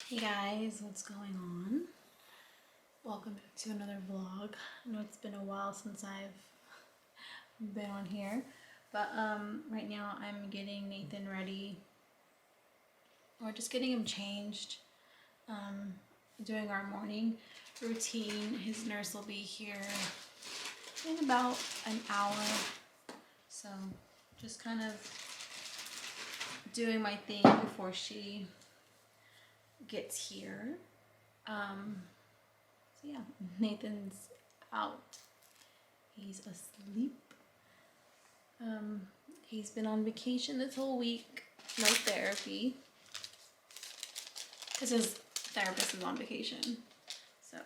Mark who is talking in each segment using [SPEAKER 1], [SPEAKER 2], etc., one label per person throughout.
[SPEAKER 1] Hey guys, what's going on? Welcome back to another vlog. I know it's been a while since I've been on here, but right now I'm getting Nathan ready, or just getting him changed, doing our morning routine. His nurse will be here in about an hour, so just kind of doing my thing before she gets here. So yeah, Nathan's out. He's asleep. He's been on vacation this whole week, no therapy, because his therapist is on vacation. So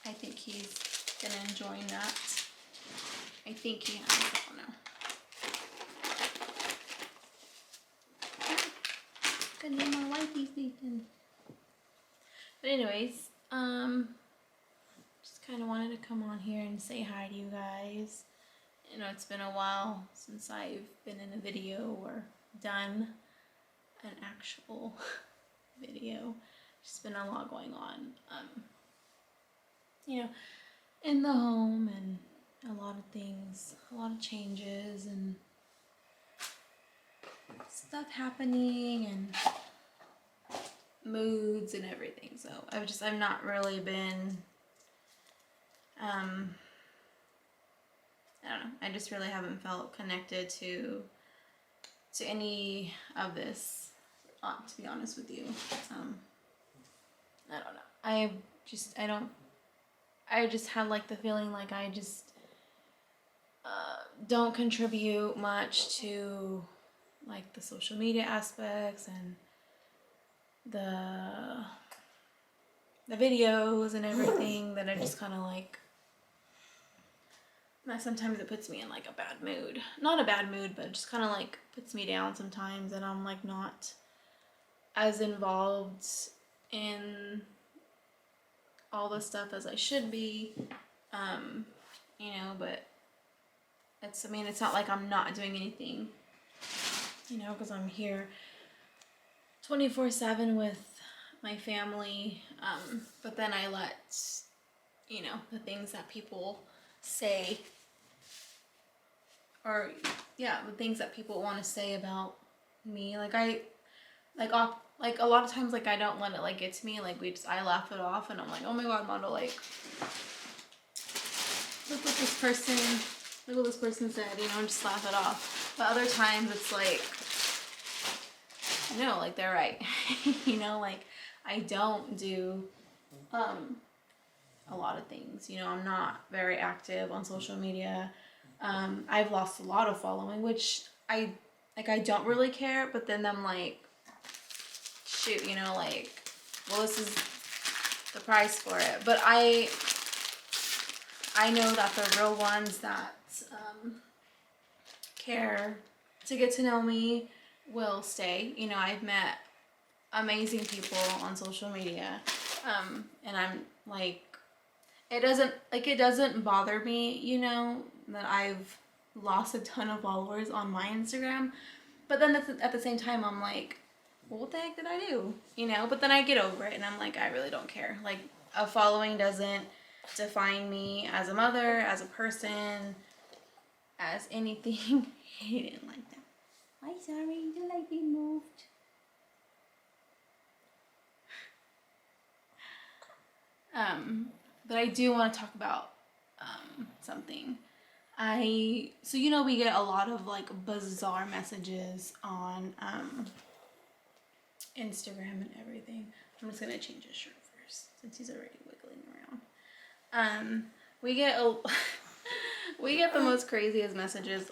[SPEAKER 1] I think he's been enjoying that. I think he has, I don't know. Gonna name my wifey's Nathan. But anyways, just kind of wanted to come on here and say hi to you guys. You know, it's been a while since I've been in a video or done an actual video. Just been a lot going on, you know, in the home, and a lot of things, a lot of changes and stuff happening and moods and everything. So I've not really been, I don't know, I just really haven't felt connected to any of this, to be honest with you. I don't know. I just had like the feeling like I just don't contribute much to like the social media aspects and the videos and everything, that I just kind of like, that sometimes it puts me in like a bad mood. Not a bad mood, but it just kind of like puts me down sometimes, and I'm like not as involved in all the stuff as I should be, you know, but it's, I mean, it's not like I'm not doing anything, you know, because I'm here 24/7 with my family, but then I let, you know, the things that people say, or yeah, the things that people want to say about me, like like a lot of times, like I don't let it like get to me, like I laugh it off, and I'm like, oh my god, Mondo, like look what this person said, you know, and just laugh it off. But other times it's like, no, like they're right. You know, like I don't do a lot of things, you know. I'm not very active on social media. I've lost a lot of following, which I don't really care, but then I'm like, shoot, you know, like, well, this is the price for it. But I know that the real ones that care to get to know me will stay. You know, I've met amazing people on social media, and I'm like, it doesn't bother me, you know, that I've lost a ton of followers on my Instagram. But then at the same time, I'm like, well, what the heck did I do? You know, but then I get over it, and I'm like, I really don't care. Like, a following doesn't define me as a mother, as a person, as anything. He didn't like that. Why, sorry, the light being moved. But I do want to talk about something. So you know, we get a lot of like bizarre messages on Instagram and everything. I'm just gonna change his shirt first since he's already wiggling around. We get we get the most craziest messages.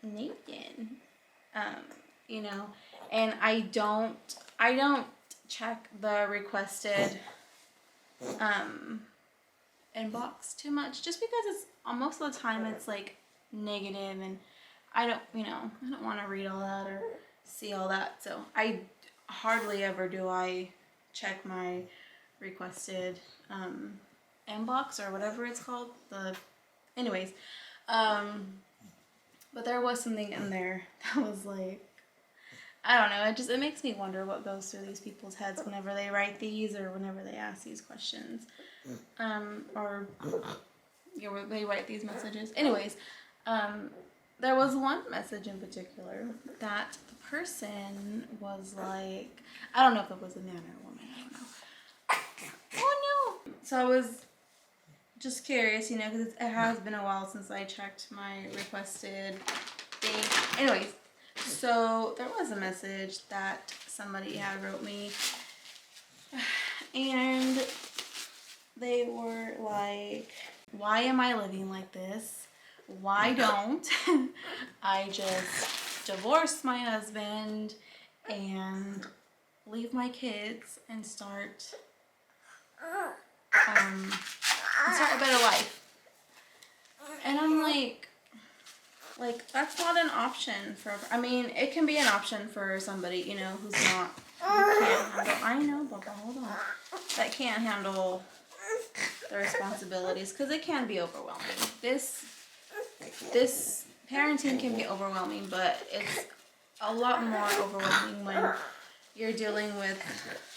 [SPEAKER 1] Nathan, you know, and I don't check the requested inbox too much, just because it's most of the time it's like negative, and I don't want to read all that or see all that. So I hardly ever do I check my requested inbox, or whatever it's called. Anyways, but there was something in there that was like, I don't know. It makes me wonder what goes through these people's heads whenever they write these or whenever they ask these questions, or they write these messages. Anyways, there was one message in particular that the person was like, I don't know if it was a man or a woman. I don't know. Oh no! So I was just curious, you know, because it has been a while since I checked my requested thing. Anyways, so there was a message that somebody had wrote me, and they were like, why am I living like this? Why don't I just divorce my husband and leave my kids and start a better life? And I'm like that's not an option for, I mean, it can be an option for somebody, you know, who can't handle, I know, Bubba, hold on, that can't handle the responsibilities, because it can be overwhelming. This parenting can be overwhelming, but it's a lot more overwhelming when you're dealing with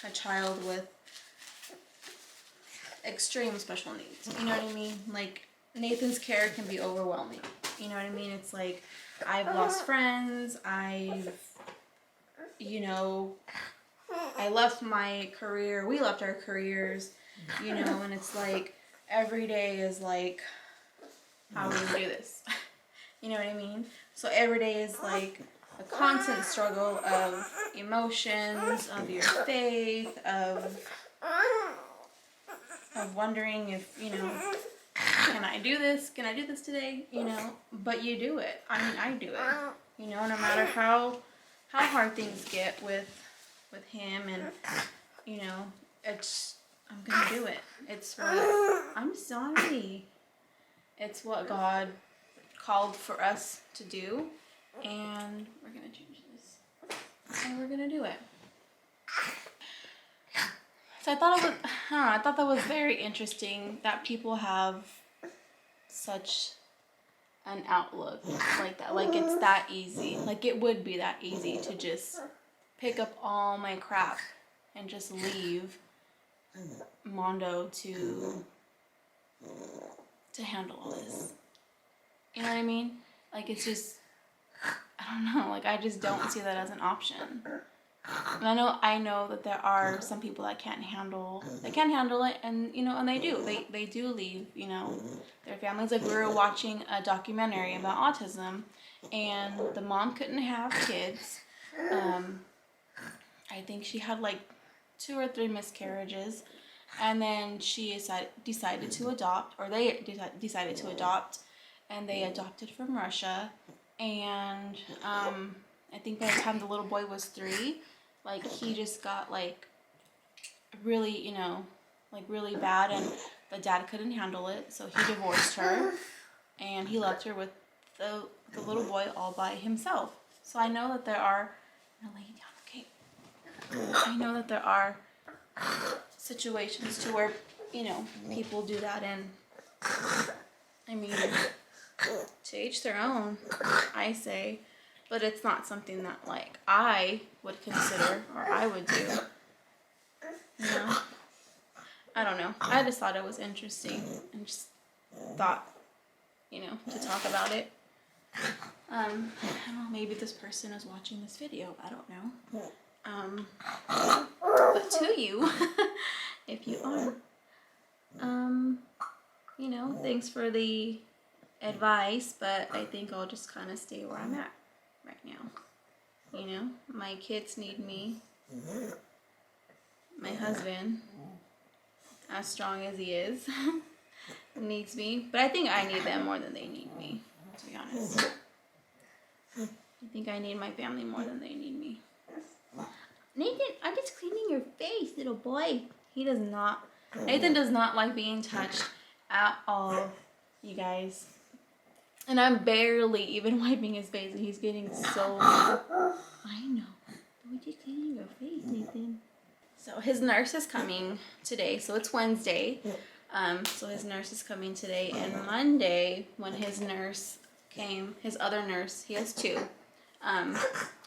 [SPEAKER 1] a child with extreme special needs. You know what I mean? Like, Nathan's care can be overwhelming. You know what I mean? It's like, I've lost friends, you know, I left my career, we left our careers, you know, and it's like, every day is like, how are we gonna do this? You know what I mean? So every day is like a constant struggle of emotions, of your faith, of wondering if, you know, can I do this? Can I do this today? You know, but you do it. I mean, I do it. You know, no matter how hard things get with him, and you know, I'm gonna do it. It's what, I'm sorry. It's what God called for us to do, and we're gonna change this, and we're gonna do it. So I thought that was very interesting that people have such an outlook like that. Like, it's that easy. Like, it would be that easy to just pick up all my crap and just leave Mondo to handle all this. You know what I mean? Like, it's just, I don't know. Like, I just don't see that as an option. And I know that there are some people that can't handle it, and you know, and they do leave, you know, their families. Like, we were watching a documentary about autism, and the mom couldn't have kids. I think she had like 2 or 3 miscarriages, and then she decided to adopt, or they decided to adopt, and they adopted from Russia. And I think by the time the little boy was 3, like, he just got like really, you know, like really bad, and the dad couldn't handle it, so he divorced her, and he left her with the little boy all by himself. So I know that there are, I'm gonna lay down, okay? I know that there are situations to where, you know, people do that, and I mean, to each their own, I say. But it's not something that, like, I would consider or I would do. You know? I don't know. I just thought it was interesting, and just thought, you know, to talk about it. I don't know, maybe this person is watching this video. I don't know. But to you, if you are, you know, thanks for the advice, but I think I'll just kind of stay where I'm at right now. You know, my kids need me. My husband, as strong as he is, needs me. But I think I need them more than they need me, to be honest. I think I need my family more than they need me. Nathan, I'm just cleaning your face, little boy. He does not. Nathan does not like being touched at all, you guys. And I'm barely even wiping his face, and he's getting so... I know. We're just cleaning your face, Nathan. So his nurse is coming today. So it's Wednesday. So his nurse is coming today. And Monday, when his nurse came, his other nurse, he has 2.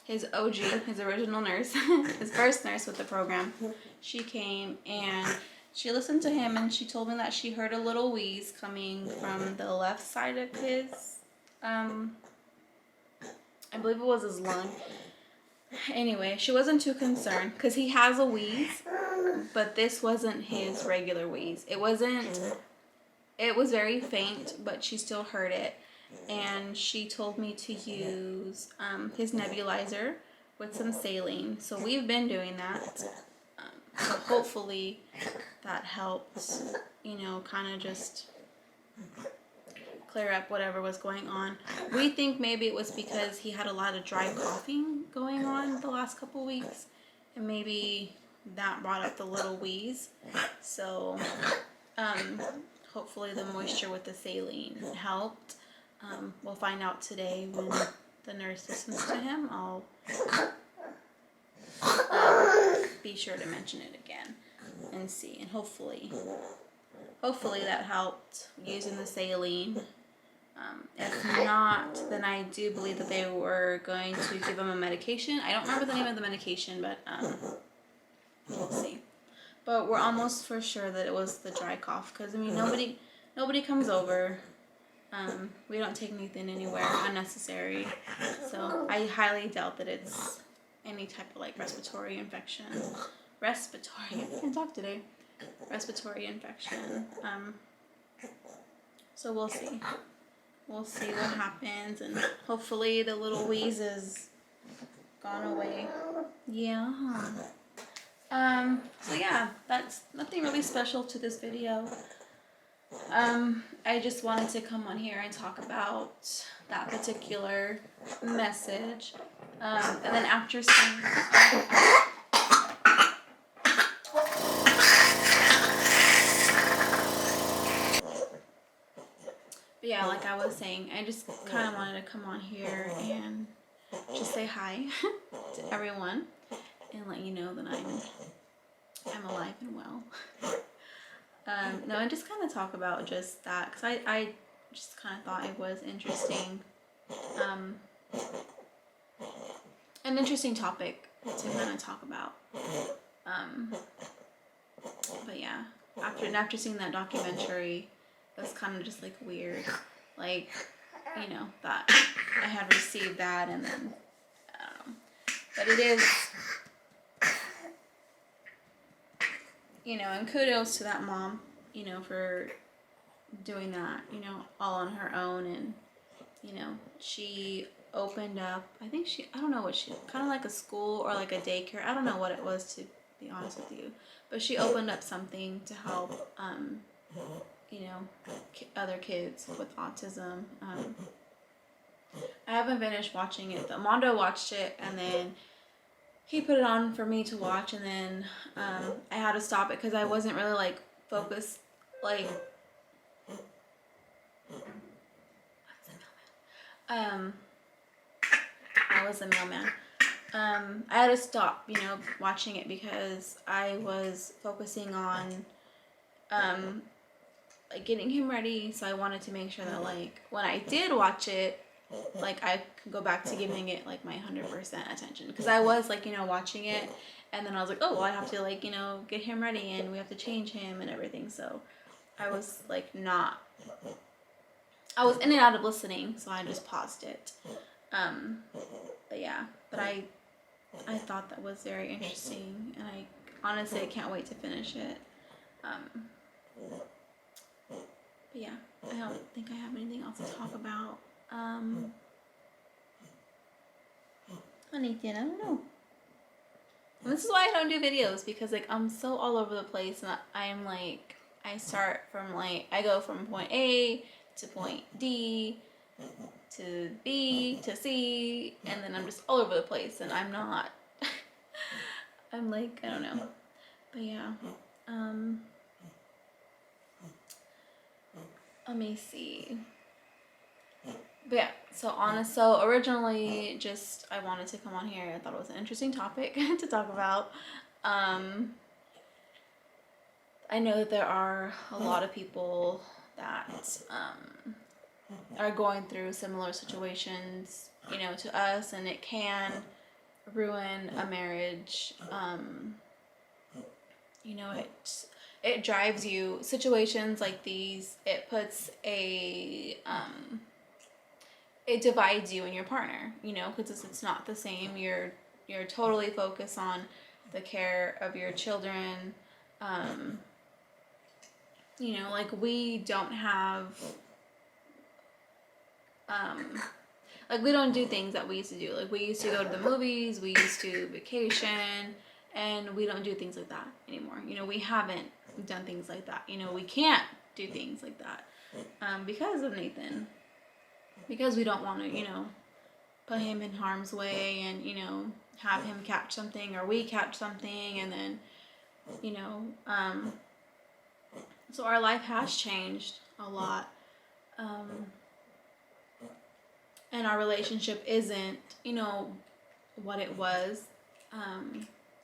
[SPEAKER 1] his OG, his original nurse, his first nurse with the program, she came and she listened to him, and she told me that she heard a little wheeze coming from the left side of his, I believe it was his lung. Anyway, she wasn't too concerned because he has a wheeze, but this wasn't his regular wheeze. It was very faint, but she still heard it. And she told me to use his nebulizer with some saline. So we've been doing that. So hopefully that helped, you know, kind of just clear up whatever was going on. We think maybe it was because he had a lot of dry coughing going on the last couple weeks, and maybe that brought up the little wheeze. So hopefully the moisture with the saline helped. We'll find out today when the nurse listens to him. I'll be sure to mention it again and see, and hopefully that helped using the saline. If not, then I do believe that they were going to give him a medication. I don't remember the name of the medication, but we'll see. But we're almost for sure that it was the dry cough, because I mean nobody comes over. We don't take anything anywhere unnecessary, so I highly doubt that it's any type of like respiratory infection. I can't talk today. Respiratory infection. So we'll see. We'll see what happens, and hopefully the little wheeze is gone away. Yeah. So yeah, that's nothing really special to this video. I just wanted to come on here and talk about that particular message. And then after seeing but yeah, like I was saying, I just kind of wanted to come on here and just say hi to everyone and let you know that I'm alive and well. No, and just kind of talk about just that, because I just kind of thought it was interesting, an interesting topic to kind of talk about. But yeah, after seeing that documentary, it was kind of just like weird, like, you know, that I had received that, and then I don't know, but it is, you know, and kudos to that mom, you know, for doing that, you know, all on her own. And, you know, she opened up, I don't know what kind of like a school or like a daycare. I don't know what it was, to be honest with you, but she opened up something to help, you know, other kids with autism. I haven't finished watching it. Mondo watched it, and then he put it on for me to watch, and then I had to stop it because I wasn't really like focused, like I was the mailman. I had to stop, you know, watching it because I was focusing on like getting him ready. So I wanted to make sure that like when I did watch it, like I could go back to giving it like my 100% attention, because I was like, you know, watching it, and then I was like, oh well, I have to like, you know, get him ready, and we have to change him and everything. So I was like I was in and out of listening, so I just paused it. But yeah, but I thought that was very interesting, and I honestly can't wait to finish it. But yeah, I don't think I have anything else to talk about. Anything, I don't know. And this is why I don't do videos, because like I'm so all over the place, and I'm like, I start from like, I go from point A to point D to B to C, and then I'm just all over the place, and I'm not I'm like, I don't know. But yeah, let me see. But yeah, so originally just I wanted to come on here. I thought it was an interesting topic to talk about. I know that there are a lot of people that are going through similar situations, you know, to us, and it can ruin a marriage. You know, it drives you, situations like these, it puts it divides you and your partner, you know, because it's not the same. You're totally focused on the care of your children. You know, like we don't have like we don't do things that we used to do. Like we used to go to the movies, we used to vacation, and we don't do things like that anymore. You know, we haven't done things like that. You know, we can't do things like that because of Nathan. Because we don't want to, you know, put him in harm's way and, you know, have him catch something or we catch something and then, you know, so our life has changed a lot. And our relationship isn't, you know, what it was.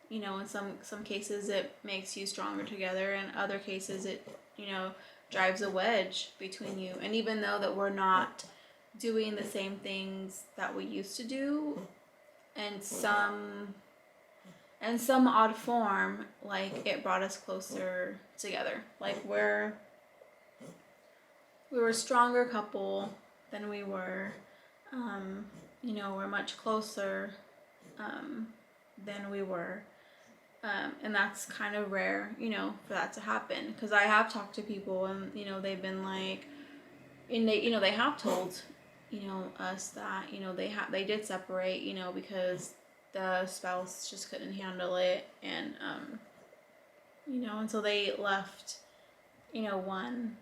[SPEAKER 1] You know, in some cases it makes you stronger together, and other cases it, you know, drives a wedge between you. And even though that we're not doing the same things that we used to do, and some odd form, like it brought us closer together. Like we were a stronger couple than we were. You know, we're much closer than we were. And that's kind of rare, you know, for that to happen. Because I have talked to people and, you know, they've been like, and they, you know, they have told, you know, us that, you know, they did separate, you know, because the spouse just couldn't handle it. And, you know, and so they left, you know, one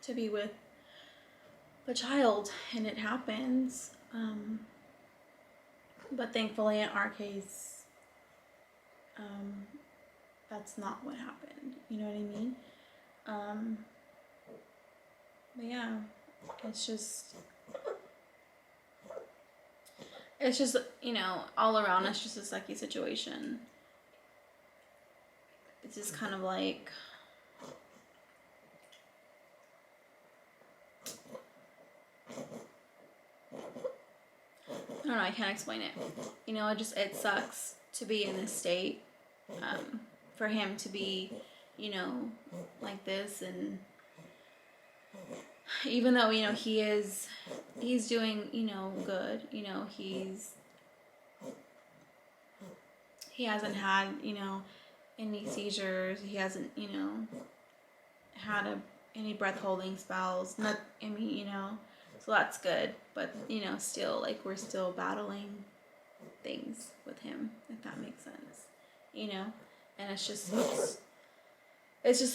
[SPEAKER 1] to be with the child, and it happens. But thankfully in our case, that's not what happened. You know what I mean? But yeah, it's just, you know, all around us, just a sucky situation. It's just kind of like, I don't know, I can't explain it. You know, it sucks to be in this state. For him to be, you know, like this, and even though, you know, he's doing, you know, good, you know, he hasn't had, you know, any seizures, he hasn't, you know, had any breath holding spells, not, I mean, you know, so that's good, but, you know, still, like, we're still battling things with him, if that makes sense, you know. And it's just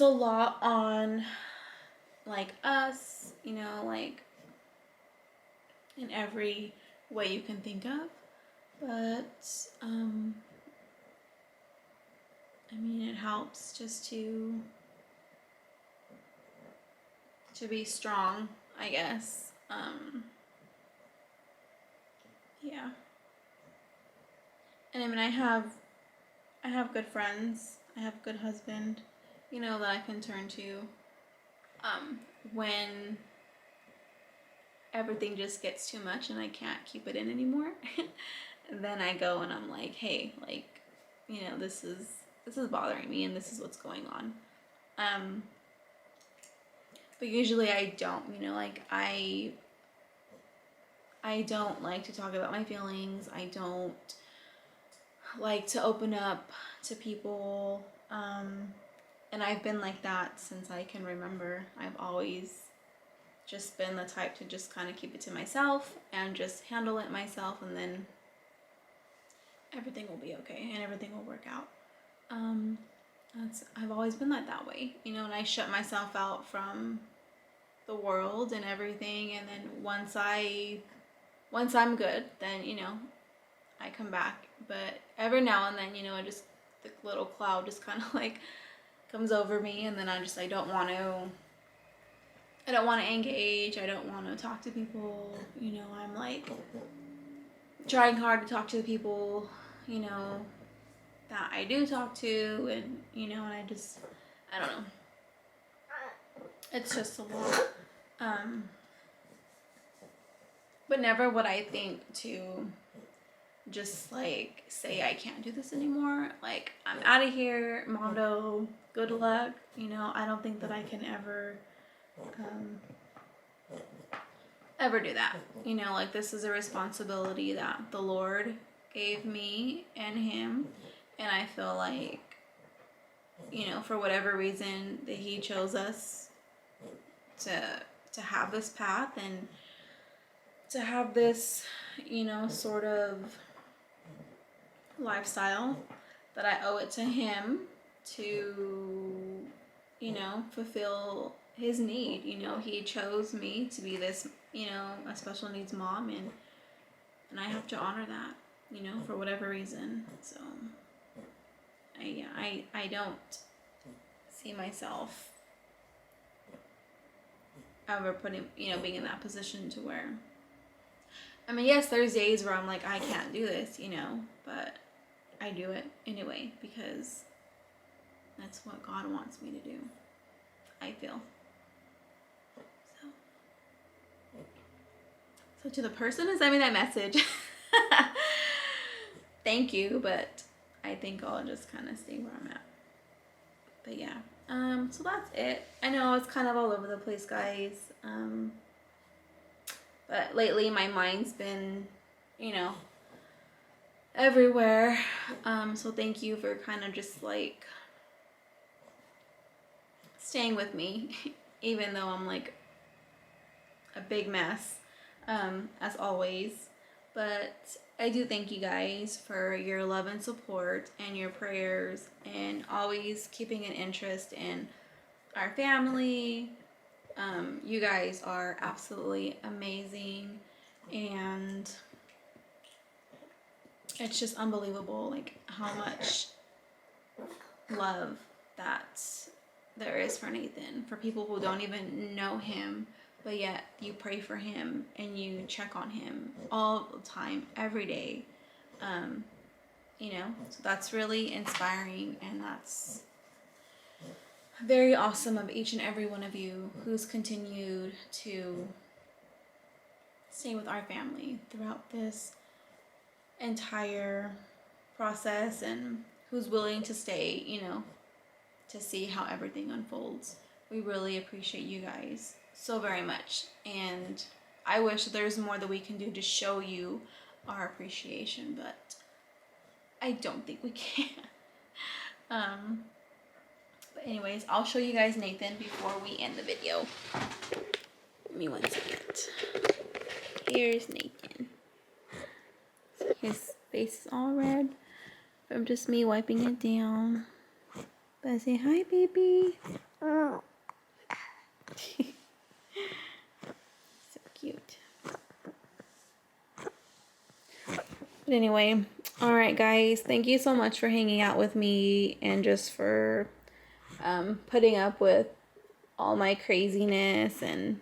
[SPEAKER 1] a lot on, like, us, you know, like, in every way you can think of. But, I mean, it helps just to be strong, I guess. Yeah. And I mean, I have good friends. I have a good husband, you know, that I can turn to when everything just gets too much and I can't keep it in anymore. Then I go and I'm like, hey, like, you know, this is bothering me and this is what's going on. But usually I don't, you know, like I don't like to talk about my feelings. I don't like to open up to people. And I've been like that since I can remember. I've always just been the type to just kind of keep it to myself and just handle it myself, and then everything will be okay and everything will work out. I've always been like that way, you know, and I shut myself out from the world and everything, and then once I'm good, then, you know, I come back. But every now and then, you know, just the little cloud just kind of like comes over me, and then I don't want to engage. I don't want to talk to people. You know, I'm like trying hard to talk to the people, you know, that I do talk to, and, you know, and I don't know. It's just a lot. But never would I think to just like say I can't do this anymore. Like, I'm out of here, Mondo, good luck. You know, I don't think that I can ever do that. You know, like, this is a responsibility that the Lord gave me and him, and I feel like, you know, for whatever reason that he chose us to have this path and to have this, you know, sort of lifestyle, that I owe it to him to, you know, fulfill his need. You know, he chose me to be this, you know, a special needs mom, and I have to honor that, you know, for whatever reason. So I don't see myself ever putting, you know, being in that position to where, I mean, yes, there's days where I'm like, I can't do this, you know, but I do it anyway because that's what God wants me to do, I feel. So to the person who sent me that message, thank you, but I think I'll just kind of stay where I'm at. But yeah, so that's it. I know it's kind of all over the place, guys. But lately my mind's been, you know, everywhere. So thank you for kind of just like staying with me, even though I'm like a big mess, as always. But I do thank you guys for your love and support and your prayers and always keeping an interest in our family. You guys are absolutely amazing, and it's just unbelievable, like, how much love that there is for Nathan, for people who don't even know him, but yet you pray for him and you check on him all the time, every day. You know, so that's really inspiring, and that's very awesome of each and every one of you who's continued to stay with our family throughout this entire process, and who's willing to stay, you know, to see how everything unfolds. We really appreciate you guys so very much, and I wish there's more that we can do to show you our appreciation, but I don't think we can. But anyways, I'll show you guys Nathan before we end the video. Give me 1 second. Here's Nathan. His face is all red from just me wiping it down. But say hi, baby. Oh. So cute. But anyway, alright guys, thank you so much for hanging out with me and just for putting up with all my craziness and,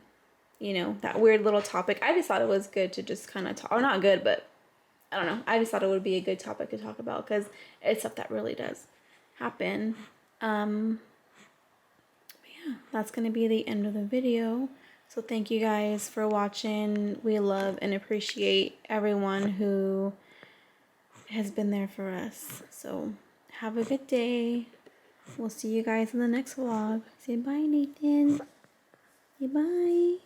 [SPEAKER 1] you know, that weird little topic. I just thought it was good to just kind of talk, or not good, but I don't know. I just thought it would be a good topic to talk about because it's stuff that really does happen. But yeah, that's going to be the end of the video. So thank you guys for watching. We love and appreciate everyone who has been there for us. So have a good day. We'll see you guys in the next vlog. Say bye, Nathan. Say bye.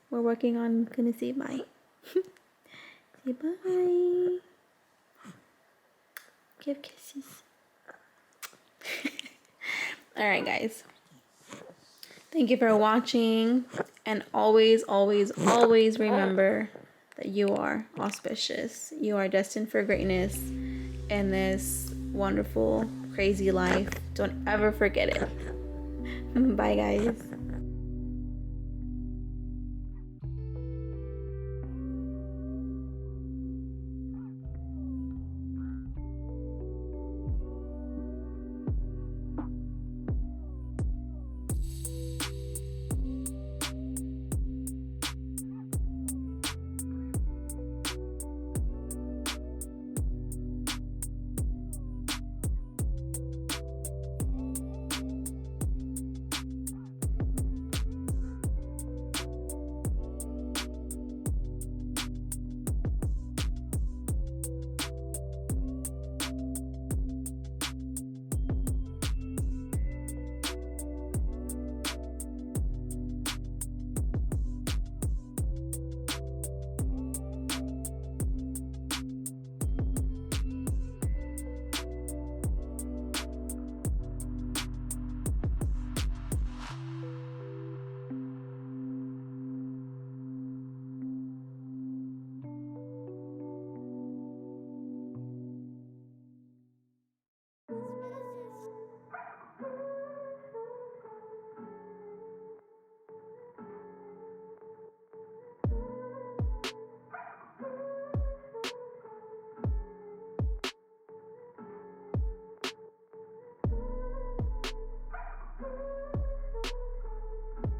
[SPEAKER 1] We're working on gonna say bye. Say bye. Give kisses. Alright guys. Thank you for watching, and always, always, always remember that you are auspicious. You are destined for greatness in this wonderful, crazy life. Don't ever forget it. Bye guys.